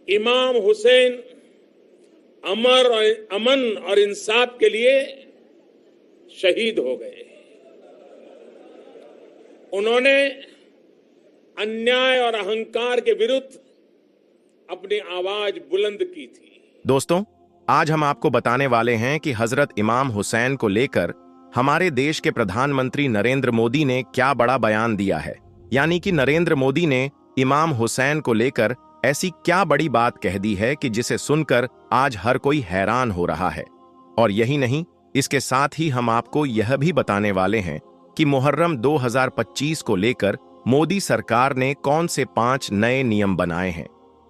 इमाम हुसैन अमन और इंसाफ के लिए शहीद हो गए। उन्होंने अन्याय और अहंकार के विरुद्ध अपनी आवाज बुलंद की थी। दोस्तों, आज हम आपको बताने वाले हैं कि हजरत इमाम हुसैन को लेकर हमारे देश के प्रधानमंत्री नरेंद्र मोदी ने क्या बड़ा बयान दिया है। यानी कि नरेंद्र मोदी ने इमाम हुसैन को लेकर ऐसी क्या बड़ी बात कह दी है कि जिसे सुनकर आज हर कोई हैरान हो रहा है। और यही नहीं, इसके साथ ही हम आपको यह भी बताने वाले हैं कि मुहर्रम 2025 को लेकर मोदी सरकार ने कौन से 5 नए नियम बनाए हैं।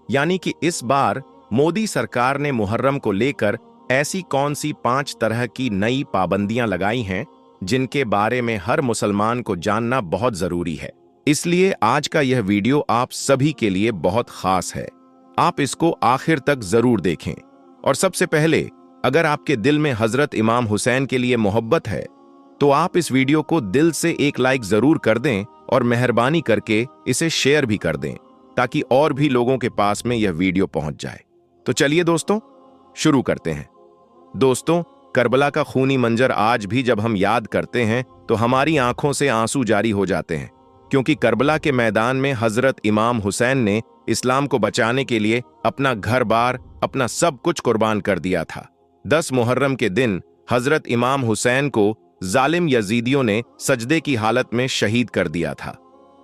यानी कि इस बार मोदी सरकार ने मुहर्रम को लेकर ऐसी कौन सी 5 तरह की नई पाबंदियां लगाई हैं जिनके बारे में हर मुसलमान को जानना बहुत जरूरी है। इसलिए आज का यह वीडियो आप सभी के लिए बहुत खास है। आप इसको आखिर तक जरूर देखें। और सबसे पहले, अगर आपके दिल में हजरत इमाम हुसैन के लिए मोहब्बत है तो आप इस वीडियो को दिल से एक लाइक जरूर कर दें और मेहरबानी करके इसे शेयर भी कर दें ताकि और भी लोगों के पास में यह वीडियो पहुंच जाए। तो चलिए दोस्तों, शुरू करते हैं। दोस्तों, करबला का खूनी मंजर आज भी जब हम याद करते हैं तो हमारी आंखों से आंसू जारी हो जाते हैं, क्योंकि करबला के मैदान में हजरत इमाम हुसैन ने इस्लाम को बचाने के लिए अपना घर बार, अपना सब कुछ कुर्बान कर दिया था। 10 मुहर्रम के दिन हजरत इमाम हुसैन को जालिम यजीदियों ने सजदे की हालत में शहीद कर दिया था।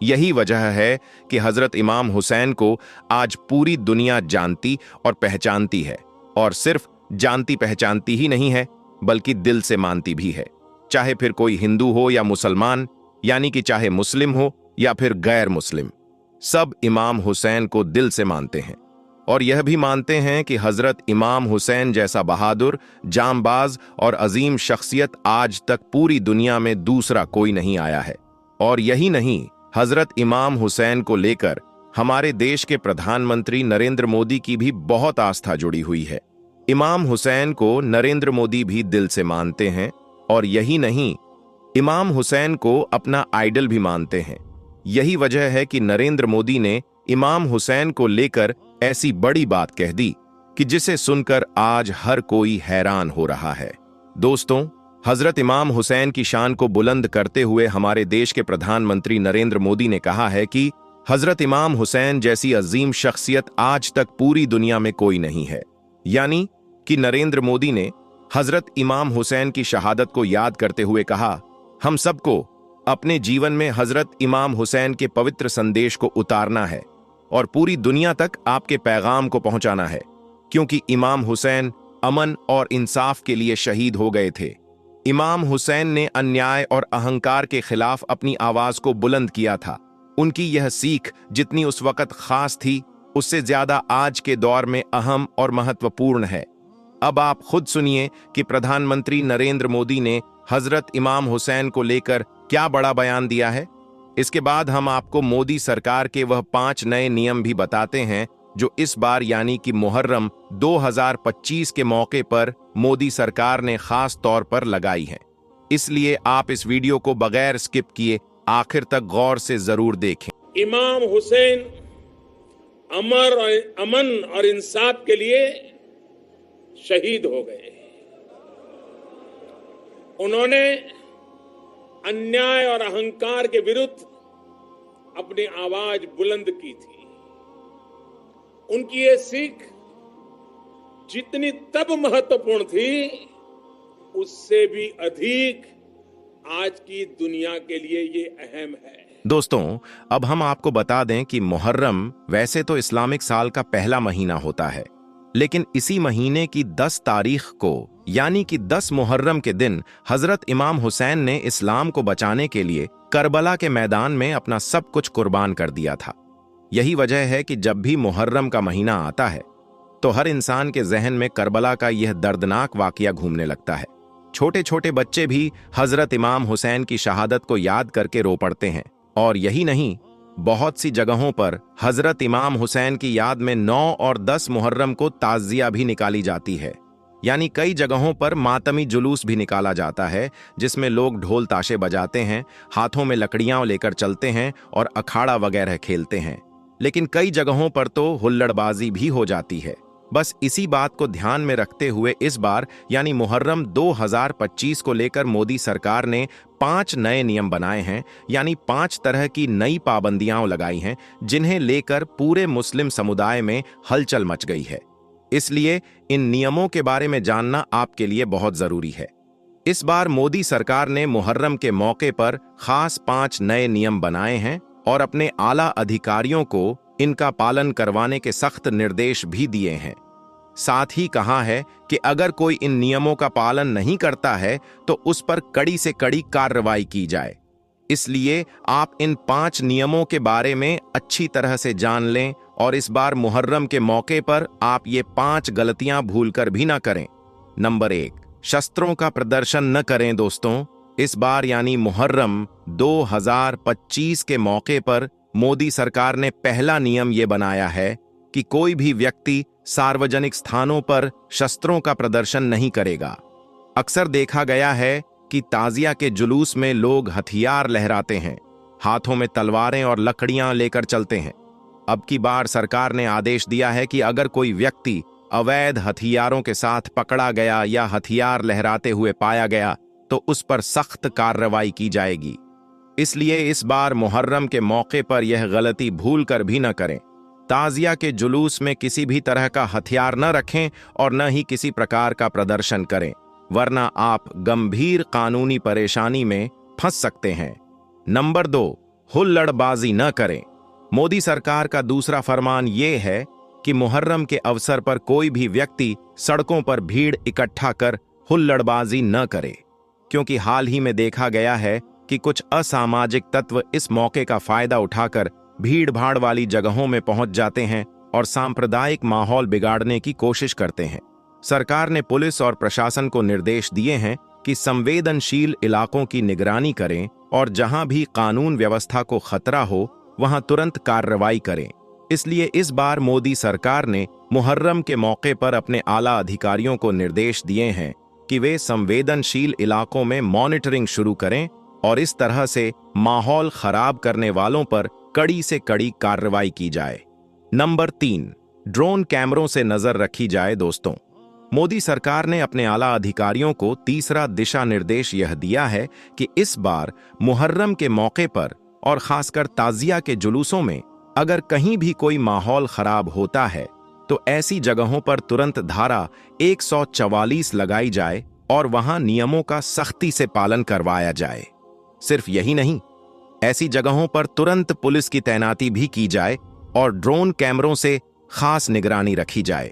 यही वजह है कि हजरत इमाम हुसैन को आज पूरी दुनिया जानती और पहचानती है, और सिर्फ जानती पहचानती ही नहीं है बल्कि दिल से मानती भी है। चाहे फिर कोई हिंदू हो या मुसलमान, यानी कि चाहे मुस्लिम हो या फिर गैर मुस्लिम, सब इमाम हुसैन को दिल से मानते हैं। और यह भी मानते हैं कि हजरत इमाम हुसैन जैसा बहादुर, जांबाज और अजीम शख्सियत आज तक पूरी दुनिया में दूसरा कोई नहीं आया है। और यही नहीं, हजरत इमाम हुसैन को लेकर हमारे देश के प्रधानमंत्री नरेंद्र मोदी की भी बहुत आस्था जुड़ी हुई है। इमाम हुसैन को नरेंद्र मोदी भी दिल से मानते हैं। और यही नहीं, इमाम हुसैन को अपना आइडल भी मानते हैं। यही वजह है कि नरेंद्र मोदी ने इमाम हुसैन को लेकर ऐसी बड़ी बात कह दी कि जिसे सुनकर आज हर कोई हैरान हो रहा है। दोस्तों, हजरत इमाम हुसैन की शान को बुलंद करते हुए हमारे देश के प्रधानमंत्री नरेंद्र मोदी ने कहा है कि हजरत इमाम हुसैन जैसी अजीम शख्सियत आज तक पूरी दुनिया में कोई नहीं है। यानी कि नरेंद्र मोदी ने हजरत इमाम हुसैन की शहादत को याद करते हुए कहा, हम सबको अपने जीवन में हजरत इमाम हुसैन के पवित्र संदेश को उतारना है और पूरी दुनिया तक आपके पैगाम को पहुंचाना है, क्योंकि इमाम हुसैन अमन और इंसाफ के लिए शहीद हो गए थे। इमाम हुसैन ने अन्याय और अहंकार के खिलाफ अपनी आवाज को बुलंद किया था। उनकी यह सीख जितनी उस वक्त खास थी, उससे ज्यादा आज के दौर में अहम और महत्वपूर्ण है। अब आप खुद सुनिए कि प्रधानमंत्री नरेंद्र मोदी ने हजरत इमाम हुसैन को लेकर क्या बड़ा बयान दिया है। इसके बाद हम आपको मोदी सरकार के वह 5 नए नियम भी बताते हैं जो इस बार यानी कि मुहर्रम 2025 के मौके पर मोदी सरकार ने खास तौर पर लगाई है। इसलिए आप इस वीडियो को बगैर स्किप किए आखिर तक गौर से जरूर देखें। इमाम हुसैन अमन और इंसाफ के लिए शहीद हो गए। उन्होंने अन्याय और अहंकार के विरुद्ध अपनी आवाज बुलंद की थी। उनकी ये सीख जितनी तब महत्वपूर्ण थी, उससे भी अधिक आज की दुनिया के लिए ये अहम है। दोस्तों, अब हम आपको बता दें कि मुहर्रम वैसे तो इस्लामिक साल का पहला महीना होता है, लेकिन इसी महीने की 10 तारीख को यानी कि 10 मुहर्रम के दिन हजरत इमाम हुसैन ने इस्लाम को बचाने के लिए करबला के मैदान में अपना सब कुछ कुर्बान कर दिया था। यही वजह है कि जब भी मुहर्रम का महीना आता है तो हर इंसान के जहन में करबला का यह दर्दनाक वाकया घूमने लगता है। छोटे छोटे बच्चे भी हजरत इमाम हुसैन की शहादत को याद करके रो पड़ते हैं। और यही नहीं, बहुत सी जगहों पर हजरत इमाम हुसैन की याद में 9 और 10 मुहर्रम को ताज़िया भी निकाली जाती है। यानी कई जगहों पर मातमी जुलूस भी निकाला जाता है, जिसमें लोग ढोल ताशे बजाते हैं, हाथों में लकड़ियां लेकर चलते हैं और अखाड़ा वगैरह खेलते हैं। लेकिन कई जगहों पर तो हुल्लड़बाजी भी हो जाती है। बस इसी बात को ध्यान में रखते हुए इस बार यानी मुहर्रम 2025 को लेकर मोदी सरकार ने 5 नए नियम बनाए हैं, यानी 5 तरह की नई पाबंदियां लगाई हैं, जिन्हें लेकर पूरे मुस्लिम समुदाय में हलचल मच गई है। इसलिए इन नियमों के बारे में जानना आपके लिए बहुत जरूरी है। इस बार मोदी सरकार ने मुहर्रम के मौके पर खास 5 नए नियम बनाए हैं और अपने आला अधिकारियों को इनका पालन करवाने के सख्त निर्देश भी दिए हैं। साथ ही कहा है कि अगर कोई इन नियमों का पालन नहीं करता है तो उस पर कड़ी से कड़ी कार्रवाई की जाए। इसलिए आप इन 5 नियमों के बारे में अच्छी तरह से जान लें और इस बार मुहर्रम के मौके पर आप ये 5 गलतियां भूलकर भी ना करें। नंबर 1, शस्त्रों का प्रदर्शन न करें। दोस्तों, इस बार यानी मुहर्रम 2025 के मौके पर मोदी सरकार ने पहला नियम ये बनाया है कि कोई भी व्यक्ति सार्वजनिक स्थानों पर शस्त्रों का प्रदर्शन नहीं करेगा। अक्सर देखा गया है कि ताजिया के जुलूस में लोग हथियार लहराते हैं, हाथों में तलवारें और लकड़ियां लेकर चलते हैं। अब की बार सरकार ने आदेश दिया है कि अगर कोई व्यक्ति अवैध हथियारों के साथ पकड़ा गया या हथियार लहराते हुए पाया गया तो उस पर सख्त कार्रवाई की जाएगी। इसलिए इस बार मुहर्रम के मौके पर यह गलती भूल कर भी न करें। ताजिया के जुलूस में किसी भी तरह का हथियार न रखें और न ही किसी प्रकार का प्रदर्शन करें, वरना आप गंभीर कानूनी परेशानी में फंस सकते हैं। नंबर 2, हुल्लड़बाजी न करें। मोदी सरकार का दूसरा फरमान यह है कि मुहर्रम के अवसर पर कोई भी व्यक्ति सड़कों पर भीड़ इकट्ठा कर हुल्लड़बाजी न करे, क्योंकि हाल ही में देखा गया है कि कुछ असामाजिक तत्व इस मौके का फायदा उठाकर भीड़ भाड़ वाली जगहों में पहुंच जाते हैं और सांप्रदायिक माहौल बिगाड़ने की कोशिश करते हैं। सरकार ने पुलिस और प्रशासन को निर्देश दिए हैं कि संवेदनशील इलाकों की निगरानी करें और जहां भी कानून व्यवस्था को खतरा हो वहां तुरंत कार्रवाई करें। इसलिए इस बार मोदी सरकार ने मुहर्रम के मौके पर अपने आला अधिकारियों को निर्देश दिए हैं कि वे संवेदनशील इलाकों में मॉनिटरिंग शुरू करें और इस तरह से माहौल खराब करने वालों पर कड़ी से कड़ी कार्रवाई की जाए। नंबर 3, ड्रोन कैमरों से नजर रखी जाए। दोस्तों, मोदी सरकार ने अपने आला अधिकारियों को तीसरा दिशा निर्देश यह दिया है कि इस बार मुहर्रम के मौके पर और खासकर ताजिया के जुलूसों में अगर कहीं भी कोई माहौल खराब होता है तो ऐसी जगहों पर तुरंत धारा 144 लगाई जाए और वहां नियमों का सख्ती से पालन करवाया जाए। सिर्फ यही नहीं, ऐसी जगहों पर तुरंत पुलिस की तैनाती भी की जाए और ड्रोन कैमरों से खास निगरानी रखी जाए।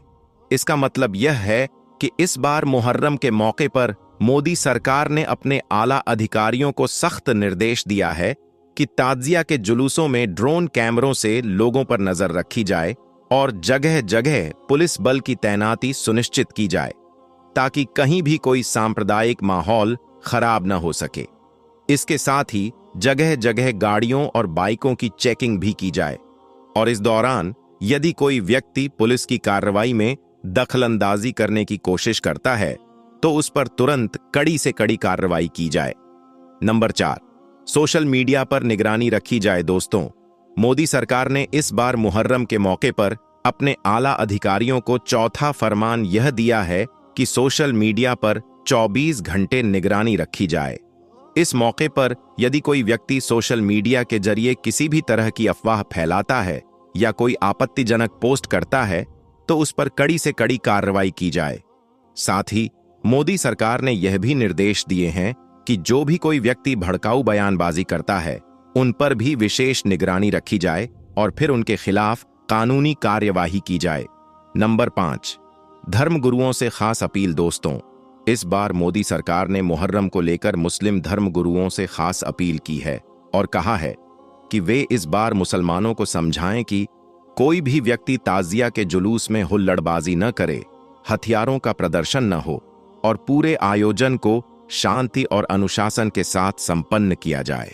इसका मतलब यह है कि इस बार मुहर्रम के मौके पर मोदी सरकार ने अपने आला अधिकारियों को सख्त निर्देश दिया है कि ताजिया के जुलूसों में ड्रोन कैमरों से लोगों पर नजर रखी जाए और जगह जगह पुलिस बल की तैनाती सुनिश्चित की जाए ताकि कहीं भी कोई सांप्रदायिक माहौल खराब न हो सके। इसके साथ ही जगह जगह गाड़ियों और बाइकों की चेकिंग भी की जाए और इस दौरान यदि कोई व्यक्ति पुलिस की कार्रवाई में दखलंदाजी करने की कोशिश करता है तो उस पर तुरंत कड़ी से कड़ी कार्रवाई की जाए। नंबर 4, सोशल मीडिया पर निगरानी रखी जाए। दोस्तों, मोदी सरकार ने इस बार मुहर्रम के मौके पर अपने आला अधिकारियों को चौथा फरमान यह दिया है कि सोशल मीडिया पर 24 घंटे निगरानी रखी जाए। इस मौके पर यदि कोई व्यक्ति सोशल मीडिया के जरिए किसी भी तरह की अफवाह फैलाता है या कोई आपत्तिजनक पोस्ट करता है तो उस पर कड़ी से कड़ी कार्रवाई की जाए। साथ ही मोदी सरकार ने यह भी निर्देश दिए हैं कि जो भी कोई व्यक्ति भड़काऊ बयानबाजी करता है उन पर भी विशेष निगरानी रखी जाए और फिर उनके खिलाफ कानूनी कार्यवाही की जाए। नंबर 5, धर्मगुरुओं से खास अपील। दोस्तों, इस बार मोदी सरकार ने मुहर्रम को लेकर मुस्लिम धर्मगुरुओं से खास अपील की है और कहा है कि वे इस बार मुसलमानों को समझाएं कि कोई भी व्यक्ति ताजिया के जुलूस में हुल्लड़बाजी न करे, हथियारों का प्रदर्शन न हो और पूरे आयोजन को शांति और अनुशासन के साथ संपन्न किया जाए।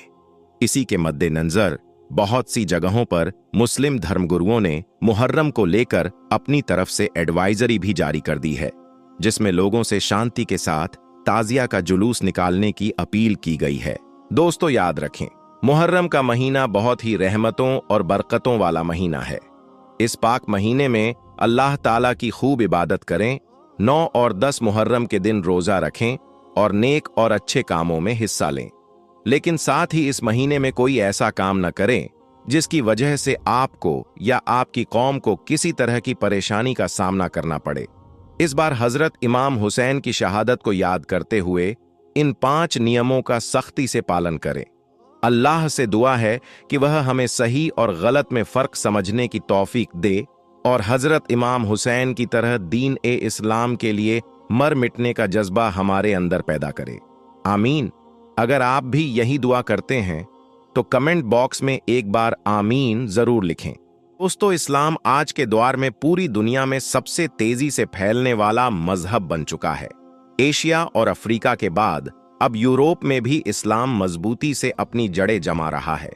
इसी के मद्देनजर बहुत सी जगहों पर मुस्लिम धर्मगुरुओं ने मुहर्रम को लेकर अपनी तरफ से एडवाइजरी भी जारी कर दी है, जिसमें लोगों से शांति के साथ ताजिया का जुलूस निकालने की अपील की गई है। दोस्तों, याद रखें, मुहर्रम का महीना बहुत ही रहमतों और बरकतों वाला महीना है। इस पाक महीने में अल्लाह ताला की खूब इबादत करें, 9 और 10 मुहर्रम के दिन रोजा रखें और नेक और अच्छे कामों में हिस्सा लें। लेकिन साथ ही इस महीने में कोई ऐसा काम न करें जिसकी वजह से आपको या आपकी कौम को किसी तरह की परेशानी का सामना करना पड़े। इस बार हजरत इमाम हुसैन की शहादत को याद करते हुए इन 5 नियमों का सख्ती से पालन करें। अल्लाह से दुआ है कि वह हमें सही और गलत में फर्क समझने की तौफीक दे और हजरत इमाम हुसैन की तरह दीन ए इस्लाम के लिए मर मिटने का जज्बा हमारे अंदर पैदा करे। आमीन। अगर आप भी यही दुआ करते हैं तो कमेंट बॉक्स में एक बार आमीन जरूर लिखें। दोस्तों, इस्लाम आज के दौर में पूरी दुनिया में सबसे तेजी से फैलने वाला मजहब बन चुका है। एशिया और अफ्रीका के बाद अब यूरोप में भी इस्लाम मजबूती से अपनी जड़ें जमा रहा है।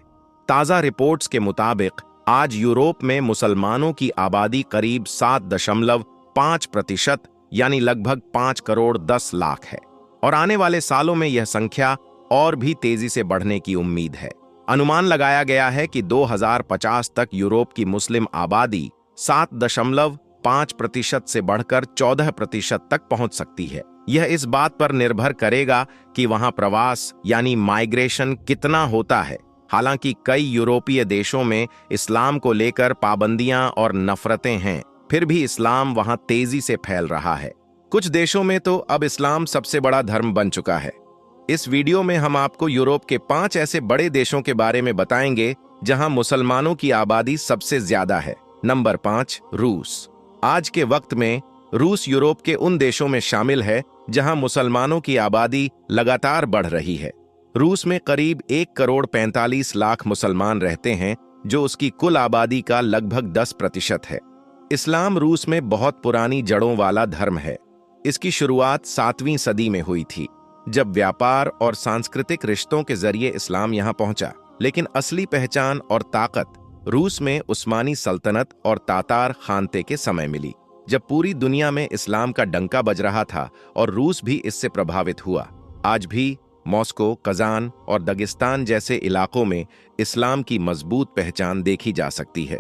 ताज़ा रिपोर्ट्स के मुताबिक आज यूरोप में मुसलमानों की आबादी करीब 7.5% यानी लगभग 5 करोड़ 10 लाख है और आने वाले सालों में यह संख्या और भी तेजी से बढ़ने की उम्मीद है। अनुमान लगाया गया है कि 2050 तक यूरोप की मुस्लिम आबादी 7.5% से बढ़कर 14% तक पहुंच सकती है। यह इस बात पर निर्भर करेगा कि वहां प्रवास यानी माइग्रेशन कितना होता है। हालांकि कई यूरोपीय देशों में इस्लाम को लेकर पाबंदियां और नफरतें हैं, फिर भी इस्लाम वहां तेजी से फैल रहा है। कुछ देशों में तो अब इस्लाम सबसे बड़ा धर्म बन चुका है। इस वीडियो में हम आपको यूरोप के 5 ऐसे बड़े देशों के बारे में बताएंगे जहां मुसलमानों की आबादी सबसे ज्यादा है। नंबर 5, रूस। आज के वक्त में रूस यूरोप के उन देशों में शामिल है जहां मुसलमानों की आबादी लगातार बढ़ रही है। रूस में करीब 1 करोड़ 45 लाख मुसलमान रहते हैं, जो उसकी कुल आबादी का लगभग 10% है। इस्लाम रूस में बहुत पुरानी जड़ों वाला धर्म है। इसकी शुरुआत 7वीं सदी में हुई थी, जब व्यापार और सांस्कृतिक रिश्तों के जरिए इस्लाम यहां पहुंचा। लेकिन असली पहचान और ताकत रूस में उस्मानी सल्तनत और तातार खानते के समय मिली, जब पूरी दुनिया में इस्लाम का डंका बज रहा था और रूस भी इससे प्रभावित हुआ। आज भी मॉस्को, कजान और दगिस्तान जैसे इलाकों में इस्लाम की मजबूत पहचान देखी जा सकती है।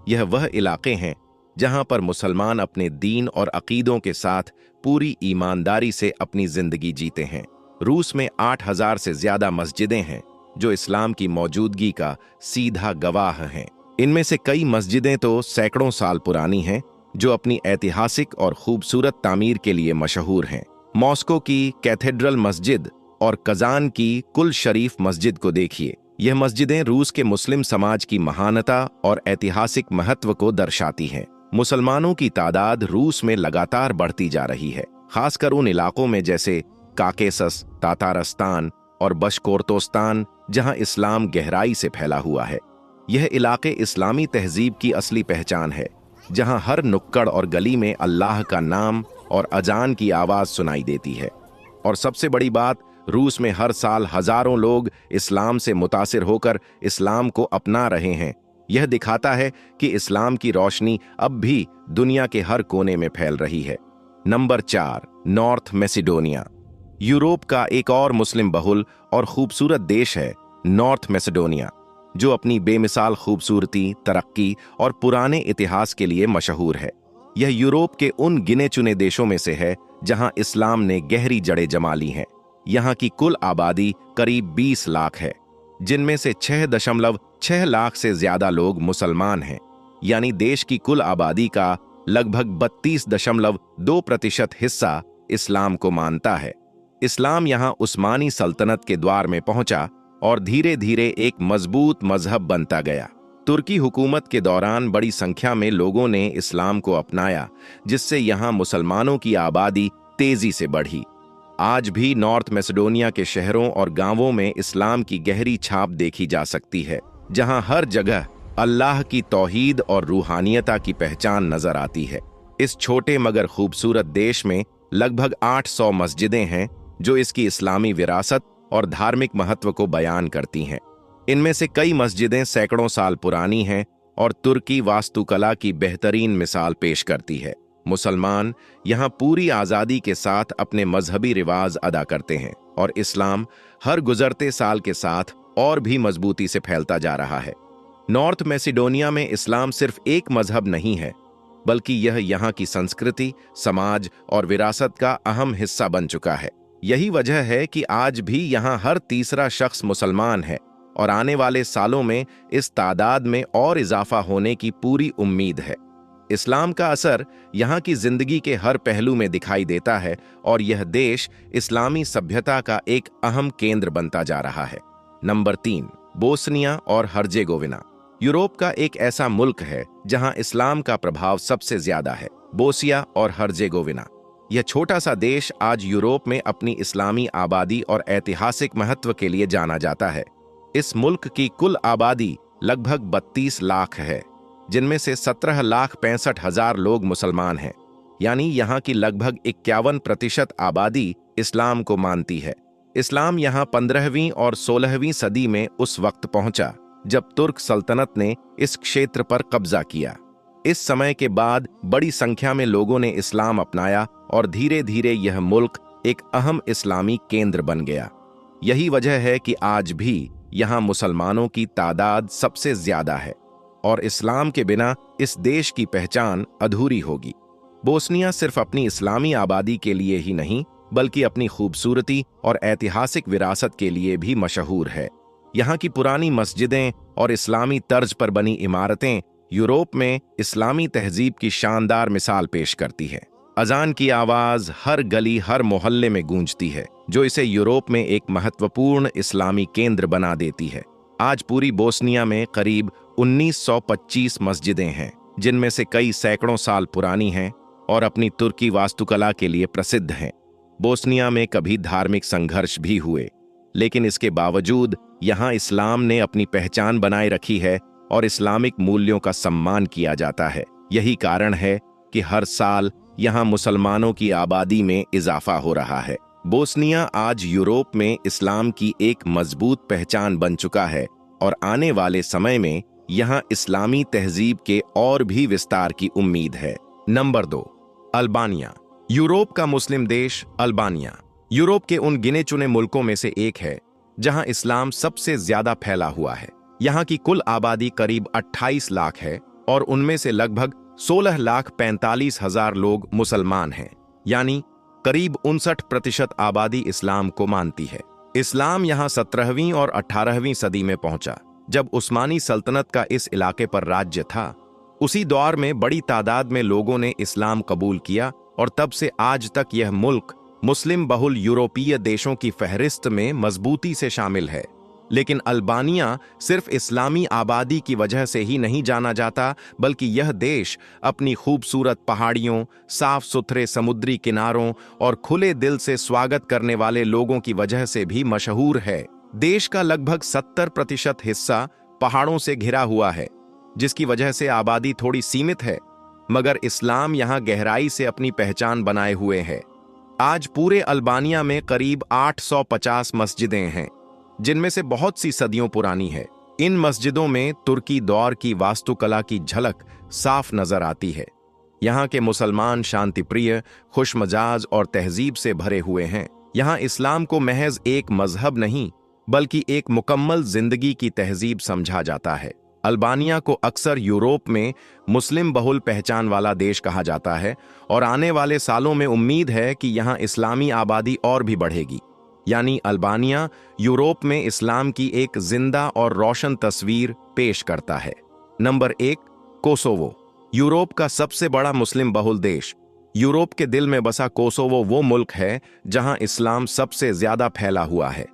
यह वह इलाके हैं जहां पर मुसलमान अपने दीन और अकीदों के साथ पूरी ईमानदारी से अपनी जिंदगी जीते हैं। रूस में 8,000 से ज्यादा मस्जिदें हैं जो इस्लाम की मौजूदगी का सीधा गवाह हैं। इनमें से कई मस्जिदें तो सैकड़ों साल पुरानी हैं, जो अपनी ऐतिहासिक और खूबसूरत तामीर के लिए मशहूर हैं। मॉस्को की कैथेड्रल मस्जिद और कजान की कुल शरीफ मस्जिद को देखिए। यह मस्जिदें रूस के मुस्लिम समाज की महानता और ऐतिहासिक महत्व को दर्शाती हैं। मुसलमानों की तादाद रूस में लगातार बढ़ती जा रही है, खासकर उन इलाकों में जैसे काकेसस, तातारस्तान और बशकोर्तोस्तान, जहां इस्लाम गहराई से फैला हुआ है। यह इलाके इस्लामी तहजीब की असली पहचान है, जहां हर नुक्कड़ और गली में अल्लाह का नाम और अजान की आवाज सुनाई देती है। और सबसे बड़ी बात, रूस में हर साल हजारों लोग इस्लाम से मुतासिर होकर इस्लाम को अपना रहे हैं। यह दिखाता है कि इस्लाम की रोशनी अब भी दुनिया के हर कोने में फैल रही है। Number 4, North Macedonia. यूरोप का एक और मुस्लिम बहुल और खूबसूरत देश है नॉर्थ मैसेडोनिया, जो अपनी बेमिसाल खूबसूरती, तरक्की और पुराने इतिहास के लिए मशहूर है। यह यूरोप के उन गिने चुने देशों में से है जहां इस्लाम ने गहरी जड़ें जमा ली हैं। यहाँ की कुल आबादी करीब 20 लाख है, जिनमें से 6.6 लाख से ज्यादा लोग मुसलमान हैं। यानी देश की कुल आबादी का लगभग 32.2% हिस्सा इस्लाम को मानता है। इस्लाम यहाँ उस्मानी सल्तनत के द्वार में पहुंचा और धीरे धीरे एक मजबूत मजहब बनता गया। तुर्की हुकूमत के दौरान बड़ी संख्या में लोगों ने इस्लाम को अपनाया, जिससे यहाँ मुसलमानों की आबादी तेजी से बढ़ी। आज भी नॉर्थ मैसेडोनिया के शहरों और गांवों में इस्लाम की गहरी छाप देखी जा सकती है, जहां हर जगह अल्लाह की तौहीद और रूहानियता की पहचान नजर आती है। इस छोटे मगर खूबसूरत देश में लगभग 800 मस्जिदें हैं, जो इसकी इस्लामी विरासत और धार्मिक महत्व को बयान करती हैं। इनमें से कई मस्जिदें सैकड़ों साल पुरानी हैं और तुर्की वास्तुकला की बेहतरीन मिसाल पेश करती है। मुसलमान यहाँ पूरी आज़ादी के साथ अपने मजहबी रिवाज अदा करते हैं और इस्लाम हर गुजरते साल के साथ और भी मजबूती से फैलता जा रहा है। नॉर्थ मैसिडोनिया में इस्लाम सिर्फ एक मजहब नहीं है, बल्कि यह यहाँ की संस्कृति, समाज और विरासत का अहम हिस्सा बन चुका है। यही वजह है कि आज भी यहाँ हर तीसरा शख्स मुसलमान है और आने वाले सालों में इस तादाद में और इजाफा होने की पूरी उम्मीद है। इस्लाम का असर यहाँ की जिंदगी के हर पहलू में दिखाई देता है और यह देश इस्लामी सभ्यता का एक अहम केंद्र बनता जा रहा है। नंबर 3, बोस्निया और हर्जेगोविना। यूरोप का एक ऐसा मुल्क है जहाँ इस्लाम का प्रभाव सबसे ज्यादा है, बोस्निया और हर्जेगोविना। यह छोटा सा देश आज यूरोप में अपनी इस्लामी आबादी और ऐतिहासिक महत्व के लिए जाना जाता है। इस मुल्क की कुल आबादी लगभग 32 लाख है, जिनमें से 17,65,000 लोग मुसलमान हैं। यानी यहाँ की लगभग 51% आबादी इस्लाम को मानती है। इस्लाम यहाँ 15वीं और 16वीं सदी में उस वक्त पहुंचा जब तुर्क सल्तनत ने इस क्षेत्र पर कब्जा किया। इस समय के बाद बड़ी संख्या में लोगों ने इस्लाम अपनाया और धीरे धीरे यह मुल्क एक अहम इस्लामी केंद्र बन गया। यही वजह है कि आज भी यहाँ मुसलमानों की तादाद सबसे ज्यादा है और इस्लाम के बिना इस देश की पहचान अधूरी होगी। बोस्निया सिर्फ अपनी इस्लामी आबादी के लिए ही नहीं, बल्कि अपनी खूबसूरती और ऐतिहासिक विरासत के लिए भी मशहूर है। यहाँ की पुरानी मस्जिदें और इस्लामी तर्ज पर बनी इमारतें यूरोप में इस्लामी तहजीब की शानदार मिसाल पेश करती है। अजान की आवाज हर गली, हर मोहल्ले में गूंजती है, जो इसे यूरोप में एक महत्वपूर्ण इस्लामी केंद्र बना देती है। आज पूरी बोस्निया में करीब 1925 मस्जिदें हैं, जिनमें से कई सैकड़ों साल पुरानी हैं और अपनी तुर्की वास्तुकला के लिए प्रसिद्ध हैं। बोस्निया में कभी धार्मिक संघर्ष भी हुए, लेकिन इसके बावजूद यहाँ इस्लाम ने अपनी पहचान बनाए रखी है और इस्लामिक मूल्यों का सम्मान किया जाता है। यही कारण है कि हर साल यहाँ मुसलमानों की आबादी में इजाफा हो रहा है। बोस्निया आज यूरोप में इस्लाम की एक मजबूत पहचान बन चुका है और आने वाले समय में यहाँ इस्लामी तहजीब के और भी विस्तार की उम्मीद है। Number 2, Albania. यूरोप का मुस्लिम देश अल्बानिया यूरोप के उन गिने चुने मुल्कों में से एक है जहाँ इस्लाम सबसे ज्यादा फैला हुआ है। यहाँ की कुल आबादी करीब 28 लाख है और उनमें से लगभग 16,45,000 लोग मुसलमान हैं, यानी करीब 59% आबादी इस्लाम को मानती है। इस्लाम यहाँ 17वीं और 18वीं सदी में पहुंचा, जब उस्मानी सल्तनत का इस इलाके पर राज्य था। उसी दौर में बड़ी तादाद में लोगों ने इस्लाम कबूल किया और तब से आज तक यह मुल्क मुस्लिम बहुल यूरोपीय देशों की फहरिस्त में मजबूती से शामिल है। लेकिन अल्बानिया सिर्फ इस्लामी आबादी की वजह से ही नहीं जाना जाता, बल्कि यह देश अपनी खूबसूरत पहाड़ियों, साफ सुथरे समुद्री किनारों और खुले दिल से स्वागत करने वाले लोगों की वजह से भी मशहूर है। देश का लगभग 70% हिस्सा पहाड़ों से घिरा हुआ है, जिसकी वजह से आबादी थोड़ी सीमित है, मगर इस्लाम यहाँ गहराई से अपनी पहचान बनाए हुए है। आज पूरे अल्बानिया में करीब 850 मस्जिदें हैं, जिनमें से बहुत सी सदियों पुरानी है। इन मस्जिदों में तुर्की दौर की वास्तुकला की झलक साफ नजर आती है। यहाँ के मुसलमान शांतिप्रिय, खुशमजाज और तहजीब से भरे हुए हैं। यहाँ इस्लाम को महज एक मजहब नहीं, बल्कि एक मुकम्मल जिंदगी की तहजीब समझा जाता है। अल्बानिया को अक्सर यूरोप में मुस्लिम बहुल पहचान वाला देश कहा जाता है और आने वाले सालों में उम्मीद है कि यहाँ इस्लामी आबादी और भी बढ़ेगी। यानी अल्बानिया यूरोप में इस्लाम की एक जिंदा और रोशन तस्वीर पेश करता है। Number 1, Kosovo. यूरोप का सबसे बड़ा मुस्लिम बहुल देश। यूरोप के दिल में बसा कोसोवो वो मुल्क है जहां इस्लाम सबसे ज्यादा फैला हुआ है।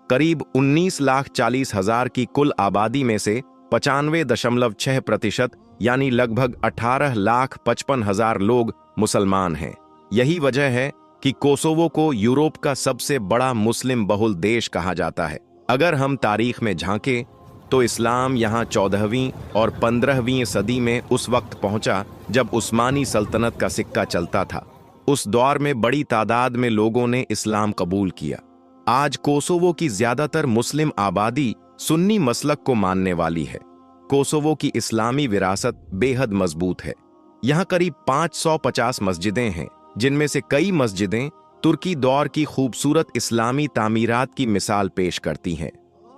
करीब 19,40,000 की कुल आबादी में से 95.6% यानी लगभग 18,55,000 लोग मुसलमान हैं। यही वजह है कि कोसोवो को यूरोप का सबसे बड़ा मुस्लिम बहुल देश कहा जाता है। अगर हम तारीख में झांकें तो इस्लाम यहाँ 14वीं और 15वीं सदी में उस वक्त पहुंचा जब उस्मानी सल्तनत का सिक्का चलता था। उस दौर में बड़ी तादाद में लोगों ने इस्लाम कबूल किया। आज कोसोवो की ज्यादातर मुस्लिम आबादी सुन्नी मसलक को मानने वाली है। कोसोवो की इस्लामी विरासत बेहद मजबूत है। यहाँ करीब 550 मस्जिदें हैं, जिनमें से कई मस्जिदें तुर्की दौर की खूबसूरत इस्लामी तामीरात की मिसाल पेश करती हैं।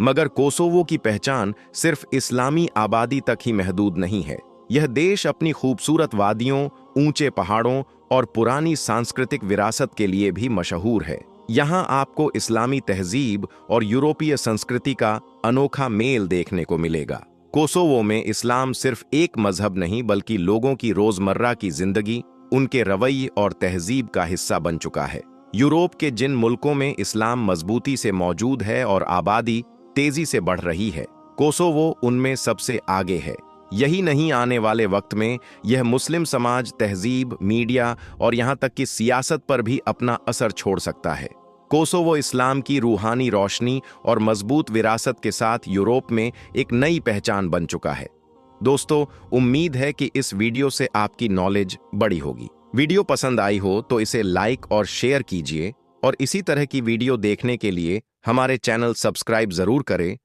मगर कोसोवो की पहचान सिर्फ इस्लामी आबादी तक ही महदूद नहीं है। यह देश अपनी खूबसूरत वादियों, ऊंचे पहाड़ों और पुरानी सांस्कृतिक विरासत के लिए भी मशहूर है। यहाँ आपको इस्लामी तहजीब और यूरोपीय संस्कृति का अनोखा मेल देखने को मिलेगा। कोसोवो में इस्लाम सिर्फ एक मजहब नहीं बल्कि लोगों की रोजमर्रा की जिंदगी, उनके रवैये और तहजीब का हिस्सा बन चुका है। यूरोप के जिन मुल्कों में इस्लाम मजबूती से मौजूद है और आबादी तेजी से बढ़ रही है, कोसोवो उनमें सबसे आगे है। यही नहीं, आने वाले वक्त में यह मुस्लिम समाज, तहजीब, मीडिया और यहाँ तक कि सियासत पर भी अपना असर छोड़ सकता है। कोसोवो इस्लाम की रूहानी रोशनी और मजबूत विरासत के साथ यूरोप में एक नई पहचान बन चुका है। दोस्तों, उम्मीद है कि इस वीडियो से आपकी नॉलेज बढ़ी होगी। वीडियो पसंद आई हो तो इसे लाइक और शेयर कीजिए और इसी तरह की वीडियो देखने के लिए हमारे चैनल सब्सक्राइब जरूर करें